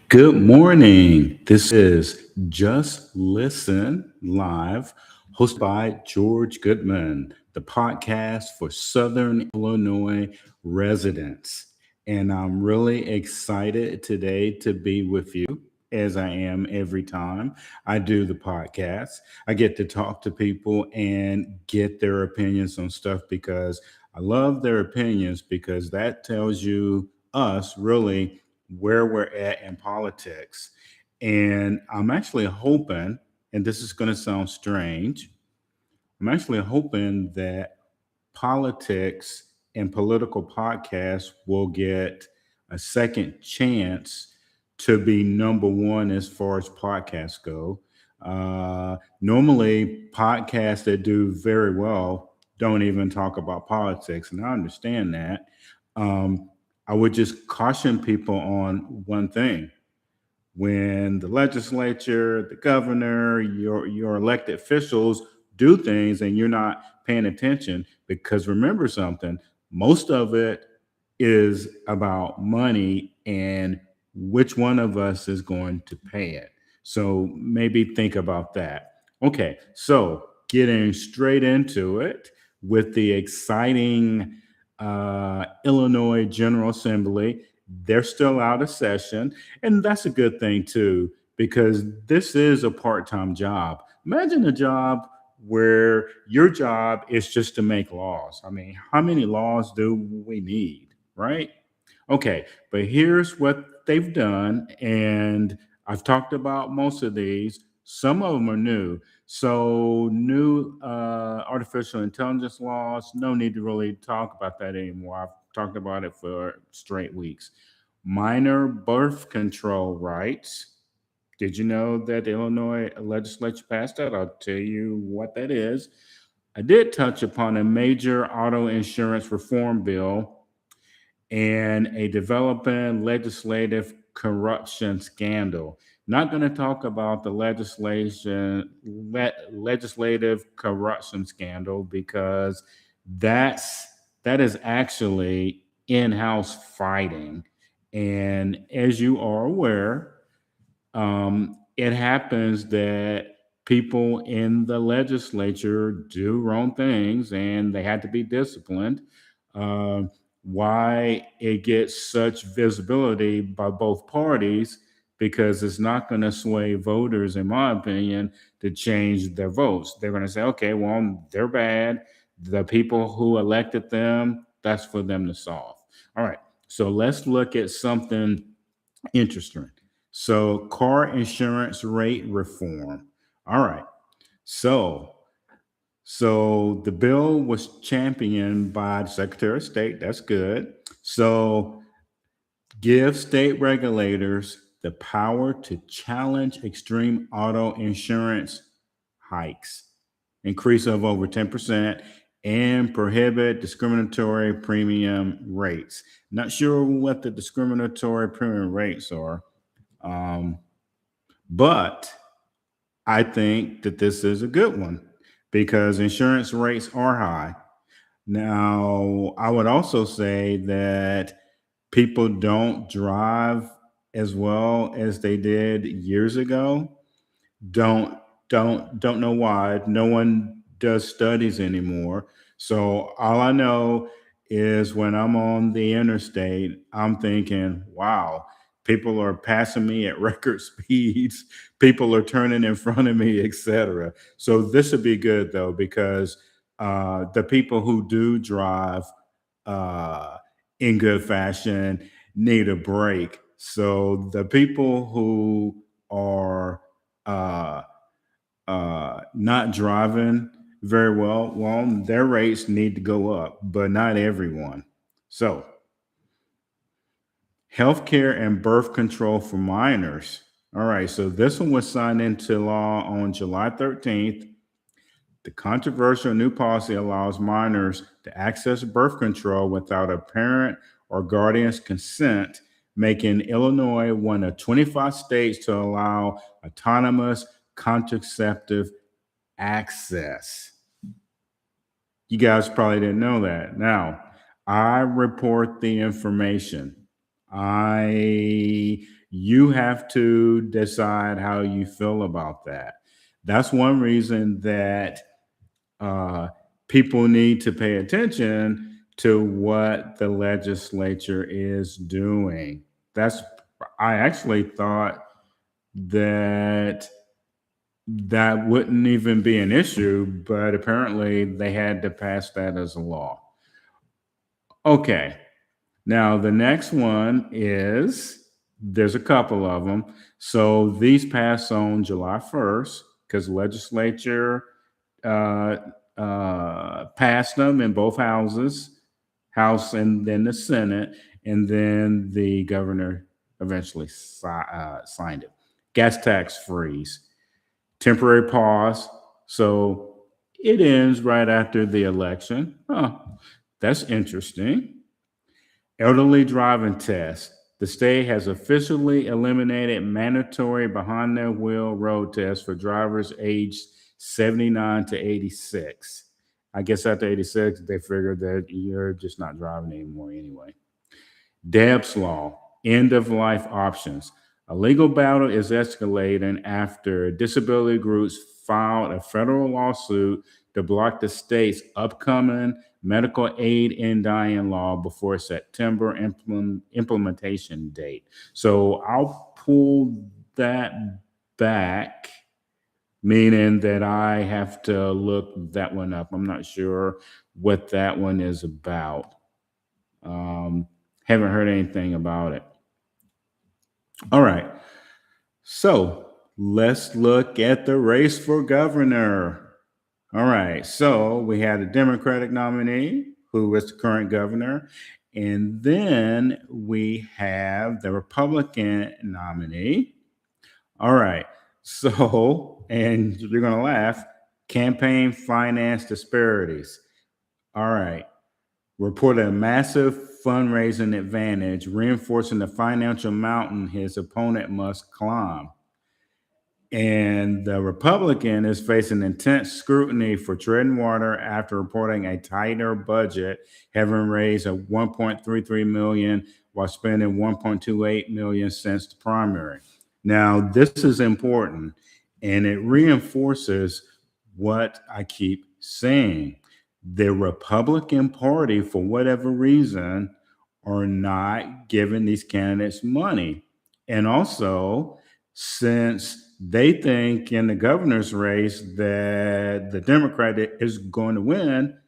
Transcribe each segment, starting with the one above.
Good morning. This is Just Listen Live, hosted by George Goodman, the podcast for Southern Illinois residents. And I'm really excited today to be with you, as I am every time I do the podcast. I get to talk to people and get their opinions on stuff because I love their opinions because that tells you, us, really where we're at in politics. And I'm actually hoping, and this is going to sound strange, I'm actually hoping that politics and political podcasts will get a second chance to be number one as far as podcasts go. Normally, podcasts that do very well don't even talk about politics, and I understand that. Um, I would just caution people on one thing: when the legislature, the governor, your elected officials do things and you're not paying attention, because remember something, most of it is about money and which one of us is going to pay it. So maybe think about that. Okay, so getting straight into it with the exciting Illinois General Assembly. They're still out of session, and that's a good thing too, because this is a part-time job. Imagine a job where your job is just to make laws. I mean, how many laws do we need, right? Okay, but here's what they've done, and I've talked about most of these. Some of them are new. So, new artificial intelligence laws, no need to really talk about that anymore. I've talked about it for straight weeks. Minor birth control rights. Did you know that the Illinois legislature passed that? I'll tell you what that is. I did touch upon a major auto insurance reform bill and a developing legislative corruption scandal. Not going to talk about the legislative corruption scandal because that's that is actually in-house fighting, and as you are aware, it happens that people in the legislature do wrong things and they had to be disciplined. Um, why it gets such visibility by both parties? Because it's not going to sway voters, in my opinion, to change their votes. They're going to say, okay, well, they're bad. The people who elected them, that's for them to solve. All right. So let's look at something interesting. So, car insurance rate reform. All right. So, so the bill was championed by the Secretary of State. That's good. So, give state regulators the power to challenge extreme auto insurance hikes, increase of over 10%, and prohibit discriminatory premium rates. Not sure what the discriminatory premium rates are, um, but I think that this is a good one because insurance rates are high. Now, I would also say that people don't drive as well as they did years ago. Don't don't know why. No one does studies anymore. So all I know is when I'm on the interstate, I'm thinking, wow, people are passing me at record speeds. People are turning in front of me, etc. So this would be good though, because the people who do drive uh, in good fashion need a break. So the people who are uh, not driving very well, well, their rates need to go up, but not everyone. So, healthcare and birth control for minors. All right, so this one was signed into law on July 13th. The controversial new policy allows minors to access birth control without a parent or guardian's consent, making Illinois one of 25 states to allow autonomous contraceptive access. You guys probably didn't know that. Now, I report the information. I You have to decide how you feel about that. That's one reason that uh, people need to pay attention to what the legislature is doing. That's I actually thought that that wouldn't even be an issue, but apparently they had to pass that as a law. Okay, now the next one is there's a couple of them. So these passed on July 1st because legislature uh, passed them in both houses, House and then the Senate, and then the governor eventually signed it. Gas tax freeze, temporary pause. So it ends right after the election. Huh, that's interesting. Elderly driving test. The state has officially eliminated mandatory behind the wheel road tests for drivers aged 79 to 86. I guess after 86, they figured that you're just not driving anymore anyway. Deb's Law, end of life options. A legal battle is escalating after disability groups filed a federal lawsuit to block the state's upcoming medical aid in dying law before September implementation date. So I'll pull that back, meaning that I have to look that one up. I'm not sure what that one is about. Um, haven't heard anything about it. All right. So let's look at the race for governor. All right. So we had a Democratic nominee who is the current governor. And then we have the Republican nominee. All right. So, and you're going to laugh, campaign finance disparities. All right. Reported a massive fundraising advantage, reinforcing the financial mountain his opponent must climb. And the Republican is facing intense scrutiny for treading water after reporting a tighter budget, having raised a 1.33 million while spending 1.28 million since the primary. Now, this is important and it reinforces what I keep saying. The Republican Party, for whatever reason, are not giving these candidates money. And also, since they think in the governor's race that the Democrat is going to win,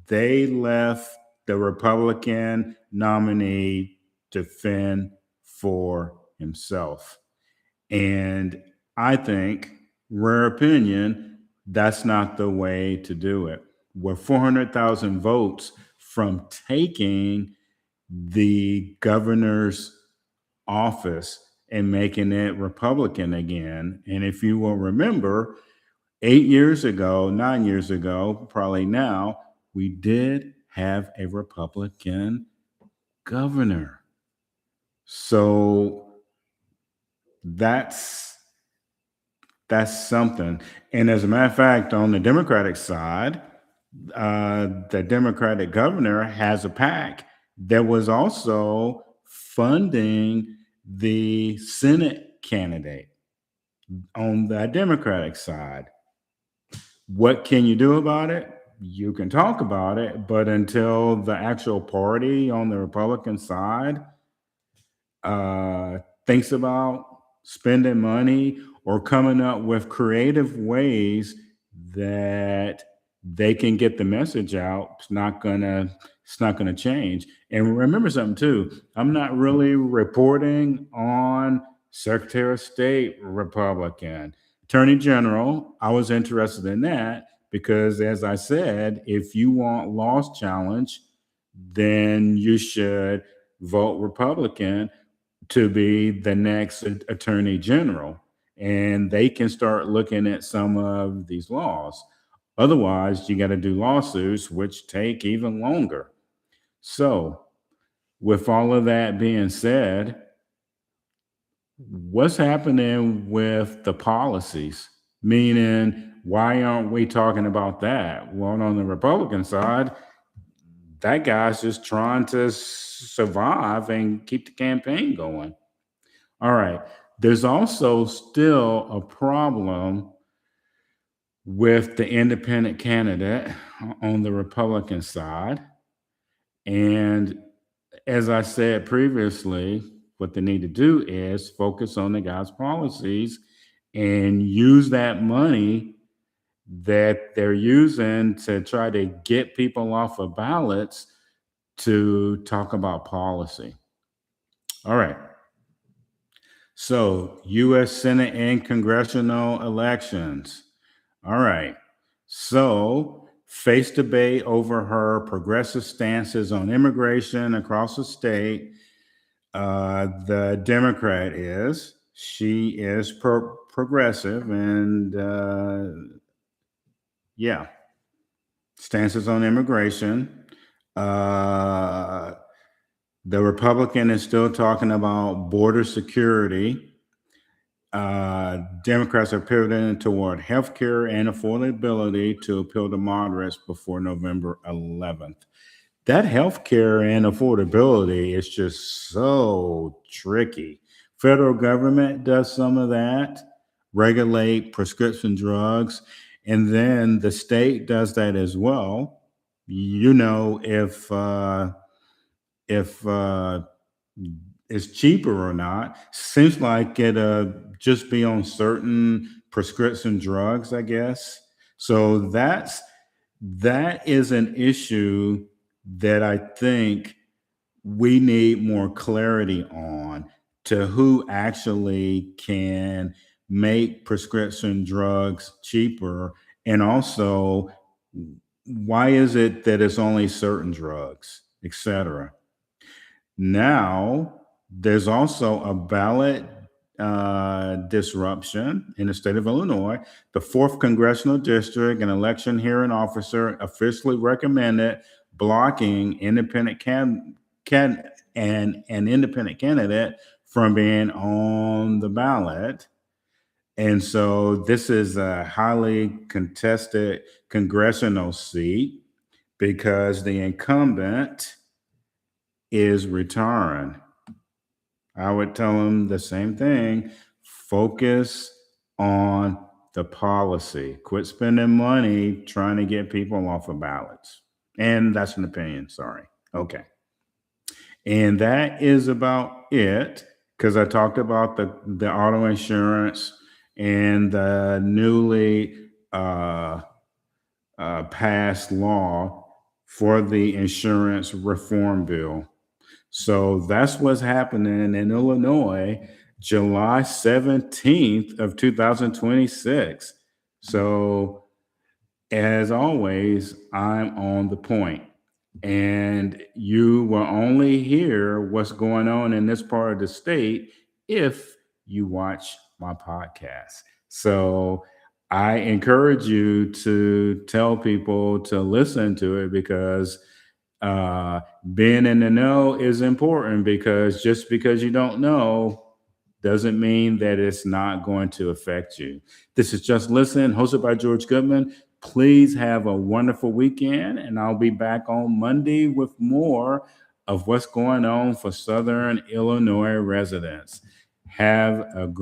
they left the Republican nominee to fend for himself. And I think, rare opinion, that's not the way to do it. We're 400,000 votes from taking the governor's office and making it Republican again. And if you will remember, 8 years ago, 9 years ago, probably now, we did have a Republican governor. So that's something. And as a matter of fact, on the Democratic side, the Democratic governor has a PAC that was also funding the Senate candidate on the Democratic side. What can you do about it? You can talk about it, but until the actual party on the Republican side thinks about spending money or coming up with creative ways that they can get the message out, it's not gonna change. And remember something too, I'm not really reporting on Secretary of State Republican. Attorney General, I was interested in that because, as I said, if you want laws challenged, then you should vote Republican to be the next attorney general. And they can start looking at some of these laws. Otherwise, you got to do lawsuits, which take even longer. So, with all of that being said, what's happening with the policies? Meaning, why aren't we talking about that? Well, on the Republican side, that guy's just trying to survive and keep the campaign going. All right. There's also still a problem with the independent candidate on the Republican side. And as I said previously, what they need to do is focus on the guy's policies and use that money that they're using to try to get people off of ballots to talk about policy. All right. So, US Senate and congressional elections. All right. So, face debate over her progressive stances on immigration across the state. The Democrat is. She is progressive and, yeah, stances on immigration. Uh, the Republican is still talking about border security. Democrats are pivoting toward healthcare and affordability to appeal to moderates before November 11th. That healthcare and affordability is just so tricky. Federal government does some of that, regulate prescription drugs, and then the state does that as well. You know, if it's cheaper or not. Seems like it just be on certain prescription drugs, I guess. So that is an issue that I think we need more clarity on to who actually can make prescription drugs cheaper, and also why is it that it's only certain drugs, etc. Now, there's also a ballot disruption in the state of Illinois. The fourth congressional district, an election hearing officer officially recommended blocking an independent candidate from being on the ballot. And so this is a highly contested congressional seat because the incumbent is retiring. I would tell them the same thing. Focus on the policy. Quit spending money trying to get people off of ballots. And that's an opinion. Sorry. Okay. And that is about it, because I talked about the auto insurance and the newly passed law for the insurance reform bill. So that's what's happening in Illinois, July 17th of 2026. So as always, I'm on the point. And you will only hear what's going on in this part of the state if you watch my podcast. So I encourage you to tell people to listen to it, because uh, being in the know is important, because just because you don't know doesn't mean that it's not going to affect you. This is Just Listen, hosted by George Goodman. Please have a wonderful weekend, and I'll be back on Monday with more of what's going on for Southern Illinois residents. Have a great